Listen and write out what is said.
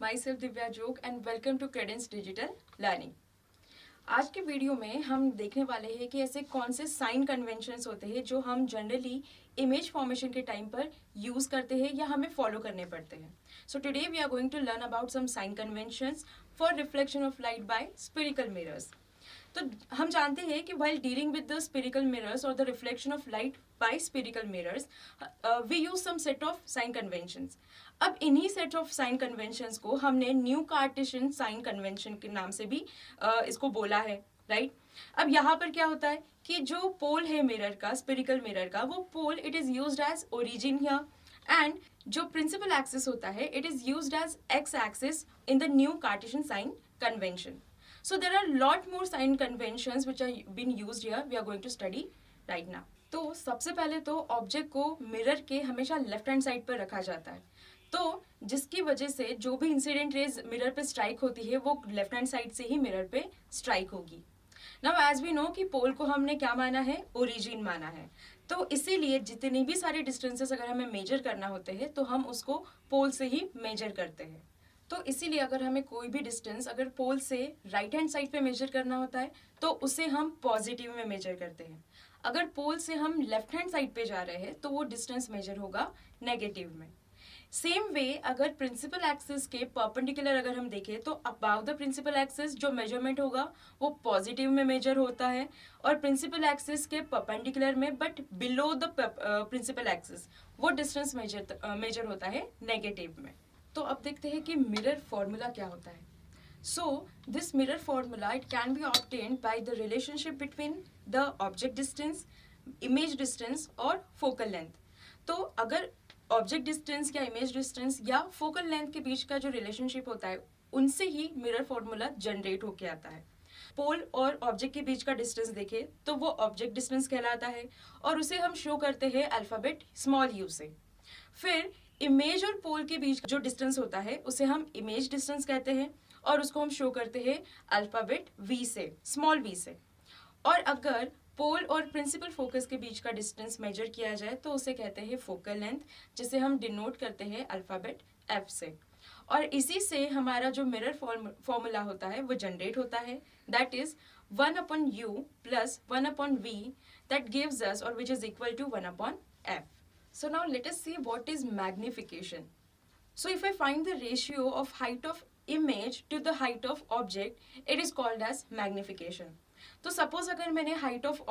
My self Divya Jog and welcome to Credence digital learning. आज के video में हम देखने वाले हैं कि ऐसे कौन से साइन कन्वेंशंस होते हैं जो हम जनरली इमेज फॉर्मेशन के टाइम पर यूज करते हैं या हमें फॉलो करने पड़ते हैं। So today we are going to learn about some sign conventions for reflection of light by spherical mirrors. तो हम जानते हैं कि while dealing with the spherical mirrors or the reflection of light by spherical mirrors, we use some set of sign conventions. अब इन्हीं set of sine conventions को हमने new Cartesian sign convention के नाम से भी इसको बोला है, राइट? अब यहाँ पर क्या होता है कि जो पोल है मिरर का, स्फेरिकल मिरर का, वो pole it is used as origin here and जो प्रिंसिपल एक्सिस होता है it is used as X axis in the new Cartesian sign convention. So there are lot more sign conventions which are being used here. We are going to study right now. तो सबसे पहले तो object को mirror के हमेशा left hand side पर रखा जाता है, तो जिसकी वजह से जो भी इंसिडेंट रेज मिरर पे स्ट्राइक होती है वो लेफ्ट हैंड साइड से ही मिरर पे स्ट्राइक होगी. नाउ एज वी नो कि पोल को हमने क्या माना है, ओरिजिन माना है, तो इसीलिए जितनी भी सारे डिस्टेंसेस अगर हमें मेजर करना होते हैं तो हम उसको पोल से ही मेजर करते हैं. तो इसीलिए अगर हमें कोई भी डिस्टेंस अगर पोल से राइट हैंड साइड पे मेजर करना होता है तो उसे हम पॉजिटिव में मेजर करते हैं. अगर पोल से हम लेफ्ट हैंड साइड पे जा रहे हैं तो वो डिस्टेंस मेजर होगा नेगेटिव में. सेम वे अगर प्रिंसिपल एक्सिस के परपेंडिकुलर अगर हम देखें तो अबाव द प्रिंसिपल एक्सिस जो मेजरमेंट होगा वो पॉजिटिव में मेजर होता है और प्रिंसिपल एक्सिस के परपेंडिकुलर में but below the principal axis वो डिस्टेंस मेजर होता है नेगेटिव में. तो अब देखते हैं कि मिरर फॉर्मूला क्या होता है. So this mirror formula it can be obtained by the relationship between the object distance, image distance और फोकल लेंथ. तो अगर ऑब्जेक्ट डिस्टेंस या इमेज डिस्टेंस या फोकल लेंथ के बीच का जो रिलेशनशिप होता है उनसे ही मिरर फॉर्मूला जनरेट होके आता है. पोल और ऑब्जेक्ट के बीच का डिस्टेंस देखें तो वो ऑब्जेक्ट डिस्टेंस कहलाता है और उसे हम शो करते हैं अल्फाबेट स्मॉल यू से. फिर इमेज और पोल के बीच जो डिस्टेंस होता है उसे हम इमेज डिस्टेंस कहते हैं और उसको हम शो करते हैं अल्फाबेट वी से, स्मॉल वी से. और अगर पोल और प्रिंसिपल फोकस के बीच का डिस्टेंस मेजर किया जाए तो उसे कहते हैं फोकल लेंथ, जिसे हम डिनोट करते हैं अल्फाबेट एफ से. और इसी से हमारा जो मिरर फॉर्मूला होता है वो जनरेट होता है, that is 1/u plus 1/v that gives us और which is equal to 1/f. So now let us see what is magnification. So if I find the ratio of height of image to the height of object, it is called as magnification. तो suppose अगर मैंने height of